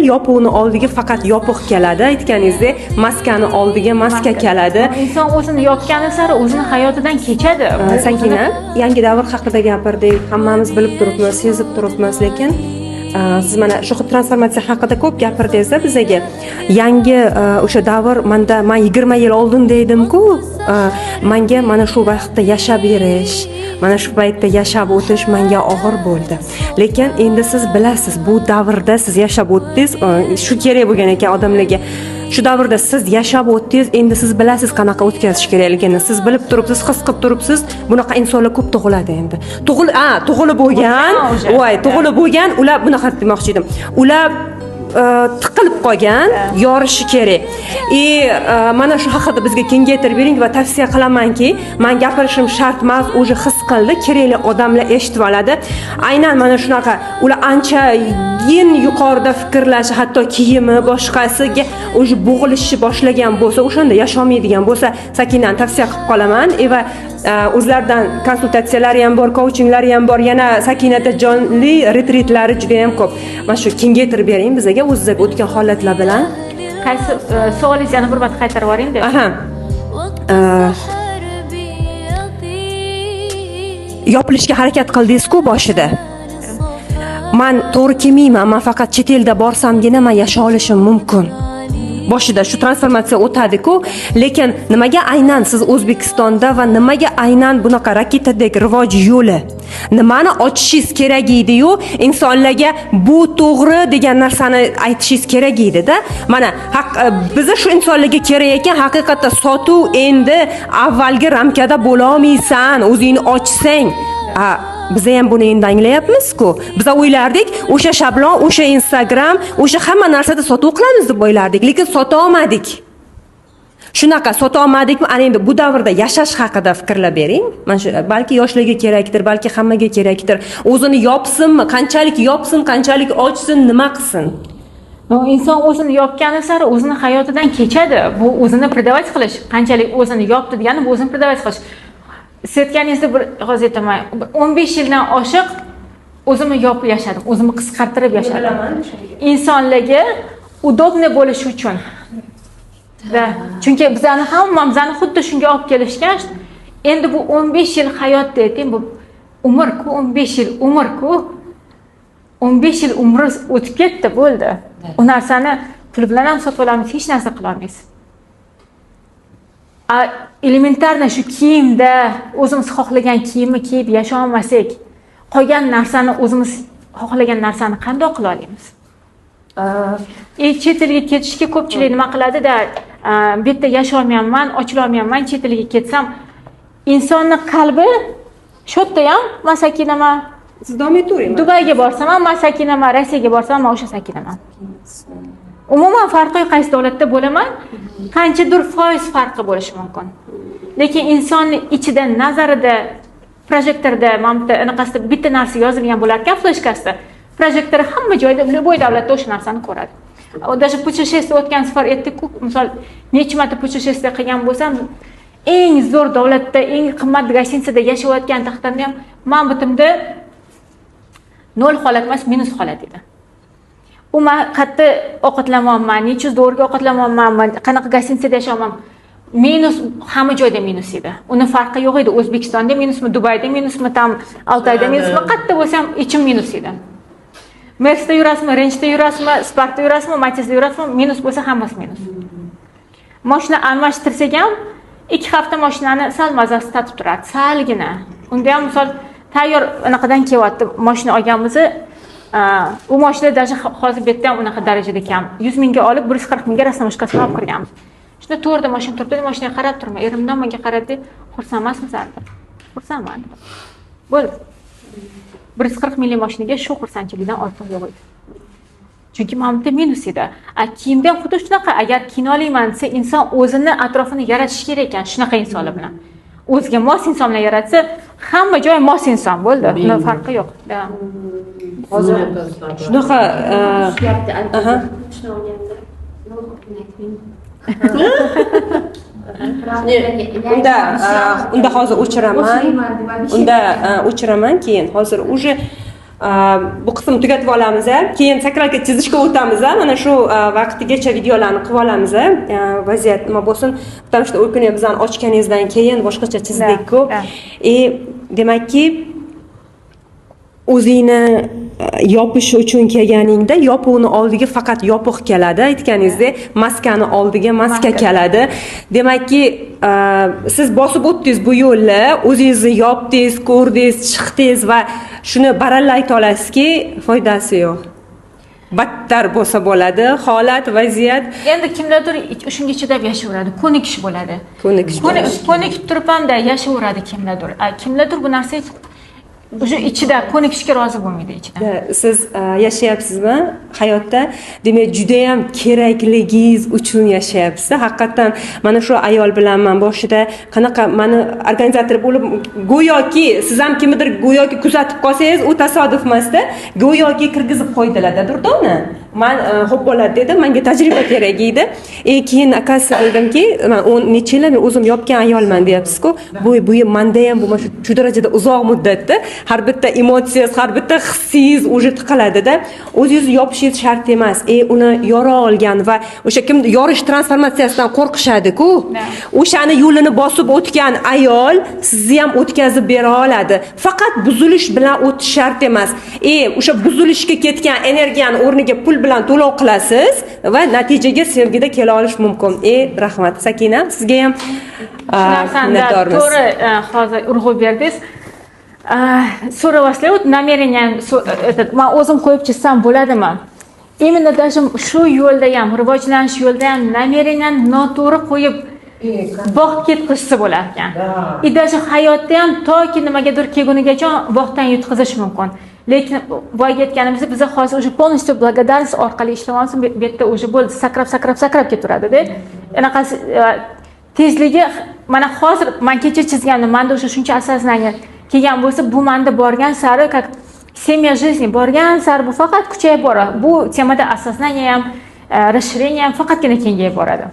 Yopiqni oldiga faqat yopiq keladi, aytganingizdek, maskani oldiga maska keladi. Inson o'zini yopgani sari o'zini hayotidan kechadi. Sakina, yangi davr haqida gapirdik, hammamiz bilib turibmiz, sezib turibmiz, lekin siz mana shu transformatsiya haqida ko'p gapirdingiz-da bizga. Yangi o'sha davr man 20 yil oldin dedim-ku, menga mana shu vaqtda yashab yurish, mana shu paytda yashab o'tish menga og'ir bo'ldi. Lekin endi siz bilasiz, bu davrda siz yashab o'tdingiz, shu kerak bo'lgan ekan odamlarga. Shu davrda siz yashab o'tdingiz, endi siz bilasiz qanaqa o'tkazish kerakligini. Siz bilib turibsiz, his qilib turibsiz. Bunaqa insonlar ko'p tug'iladi endi. Tug'ilib bo'lgan, tug'ilib bo'lgan, ular bunaqa demoqchi edim. Ular tiqilib qolgan, yorishi kerak. Mana shu haqida bizga kengaytirib bering va tavsiya qilamanki, men gapirishim shart emas, o'zi his qildi, kerakli odamlar eshitib oladi. Aynan mana shunaqa ular ancha yuqorida fikrlashi, hatto kiyimi boshqasiga o'zi bo'g'ilishni boshlagan bo'lsa, o'shanda yasholmaydigan bo'lsa, Sakinani tavsiya qilib qolaman. Va o'zlaridan konsultatsiyalari ham bor, coachinglari ham bor, yana Sakinada jonli retreatlari juda ham ko'p. Mana shu kengaytirib bering bizga o'zidagi o'tgan holatlar bilan. Qaysi savolingizni yana bir marta qaytarib yuboring deb. Yopilishga harakat qildingiz-ku boshida. Men to'g'ri kelmayman, men faqat chet elda borsamgina men yasha olishim mumkin. Boshida shu transformatsiya o'tadi-ku, lekin nimaga aynan siz O'zbekistonda va nimaga aynan bunaqa raketadek rivoj yo'li? Nimani ochishingiz kerak edi-yu, insonlarga bu to'g'ri degan narsani aytishingiz kerak edi-da. Mana biza shu insonlarga kerak ekan, haqiqatda sotuv endi avvalgi ramkada bo'la olmaysan, o'zingni ochsang. Biz ham buni endi anglayapmiz-ku. Biz o'ylardik, o'sha shablon, o'sha Instagram, o'sha hamma narsada sotuv qilamiz deb o'ylardik, lekin sota olmadik. Shunaqa sota olmadikmi? Ana endi bu davrda yashash haqida fikrlab bering. Mana shu balki yoshlarga kerakdir, balki hammaga kerakdir. O'zini yopsinmi, qanchalik yopsin, qanchalik ochsin, nima qilsin? Inson o'zini yopgani sari o'zini hayotidan kechadi. Bu o'zini predovat qilish. Qanchalik o'zini yopdi degani bu o'zini predovat qilish. Siz aytganingizda bir hozir aytaman, 15 yildan oshiq o'zimni yopib yashadim, o'zimni qisqartirib yashadim. Insonlarga udobni bo'lish uchun. Chunki bizani hammamizni xuddi shunga olib kelishgan. Endi bu 15 yil hayot deyting, bu umr-ku, 15 yil umr-ku. 15 yil umri o'tib ketdi, bo'ldi. U narsani pul bilan ham sotib olamiz, hech narsa qila olmaysiz. Elementarna shu kiyimda o'zimiz xohlagan kiyimni kiyib yasha olmasak, qolgan narsani o'zimiz xohlagan narsani qanday qila olamiz? Chet elga ketishga ko'pchilik nima qiladi-da, bu yerda yasha olmayman, ochila olmayman, chet elga ketsam, insonning qalbi shu yerda ham men Sakinaman. Siz davom etavering. Dubayga borsam ham men Sakinaman, Rossiyaga borsam men o'sha Sakinaman. Umuman farqi qaysi davlatda bo'laman, qanchadir foiz farqi bo'lishi mumkin. Lekin insonning ichida, nazarida, projektorda, mamda anaqasida bitta narsa yozilgan bo'lar ekan, fleshkasda. Projektor hamma joyda, любой davlatda o'sha narsani ko'radi. Даже путешествие o'tgan safar aytdik-ku, misol, necha marta путешествие qilgan bo'lsam, eng zo'r davlatda, eng qimmat gostinitsada yashayotgan taqdirda ham men bitimda 0 holat emas, minus holat edi. Men qayerda ovqatlanmayman, necha dollarga ovqatlanmayman, qanaqa gostinitsada yashayman. Minus hamma joyda minus edi. Uni farqi yo'q edi. O'zbekistonda minusmi, Dubayda minusmi, tam Altayda minusmi, qayerda bo'lsam ichim minus edi. Mercedesda yurasizmi, Range'da yurasizmi, Sparkda yurasizmi, Matiz'da yurasizmi, minus bo'lsa hammasi minus. Mashina almashtirsak ham 2 hafta mashinani sal mazasi tatib turadi, salgina. Unda ham misol tayyor anaqadan kelyapti, mashina olganmizni u mashina даже hozir bu yerda ham unaqa darajada kam. 100 mingga olib 140 mingga rasnoshkasini olib kirganmiz. Shunda to'rda mashina turibdi, mashinaga qarab turman. Erimdan menga qaradi, xursand emasmisan? Xursandman. Bo'ldi. 140 minglik mashinaga shu xursandchilikdan ortiq yo'q edi. Chunki mamda minus edi. Kiyimda ham xuddi shunaqa, agar kinolayman desa, inson o'zini atrofini yaratish kerak ekan shunaqa insonlar bilan. O'ziga mos inson bilan yaratsa, hamma joy mos inson bo'ldi. Uni farqi yo'q. Hozir shunaqa unda hozir o'chiraman. Unda o'chiraman keyin. Hozir уже bu qismni tugatib olamiz, keyin sakralka chizishga o'tamiz. Mana shu vaqtigacha videolarni qilib olamiz. Vaziyat nima bo'lsin, потому что o'y kuni bizani ochganingizdan keyin boshqacha chizdik-ku. Demakki, o'zingni yopish uchun kelganingda yopuqni oldiga faqat yopiq keladi, aytganingizdek, maskani oldiga maska keladi. Demakki, siz bosib o'tdingiz bu yo'lni, o'zingizni yopdingiz, ko'rdingiz, chiqdingiz va shuni baralla ayta olasizki, foydasi yo'q. Battar bo'lsa bo'ladi, holat, vaziyat. Endi kimlardir shunga chidab yashayveradi, ko'nikish bo'ladi. Ko'nikib turibamda yashayveradi kimlardir. Kimlardir bu narsa o'sha ichida ko'nikishga rozi bo'lmaydi ichida. Siz yashayapsizmi hayotda? Demak, juda ham kerakligingiz uchun yashayapsiz. Haqiqatan mana shu ayol bilan men boshida qanaqa meni organizator bo'lib, go'yoki siz ham kimnidir go'yoki kuzatib qolsangiz, u tasodif emasda, go'yoki kirgizib qo'ydilar-da durdoni. Men xo'p bo'ladi dedim, menga tajriba kerak edi. Keyin akasi bildimki, men 10 necha yil o'zim yopgan ayolman deyapsiz-ku. Bu menda ham bu shu darajada uzoq muddatda har bitta emotsiyasiz, har bitta hissingiz o'zi tiqiladi-da. O'zingizni yopishingiz shart emas. Uni yora olgan va o'sha kim yorish transformatsiyasidan qo'rqishadi-ku. O'shani yo'lini bosib o'tgan ayol sizni ham o'tkazib bera oladi. Faqat buzilish bilan o'tish shart emas. O'sha buzilishga ketgan energiyani o'rniga pul bilan to'lov qilasiz va natijaga sevgida kela olish mumkin. Rahmat Sakina, sizga ham minnatdormiz. To'g'ri, hozir urg'u berdingiz. So'ravasizlar, намерением men o'zim qo'yib chizsam bo'ladimi? Именно даже shu yo'lda ham, rivojlanish yo'lda ham намерением noto'g'ri qo'yib vaqt ketkazsa bo'lar ekan. Даже hayotda ham toki nimagadir kelgunigacha vaqtdan yutqizish mumkin. Lekin voyaga yetganimizda biz hozir уже полностью благодарность orqali ishlayapmiz. Bu yerda уже bo'ldi, sakrab ketaveradi-da. Anaqasi tezligi mana hozir men kecha chizganim, menda o'sha shuncha осознание kelgan bo'lsa, bu menda borgan sari как семья жизни borgan sari bu faqat kuchayib boradi. Bu temada осознание ham, расширение ham faqatgina kengayib boradi.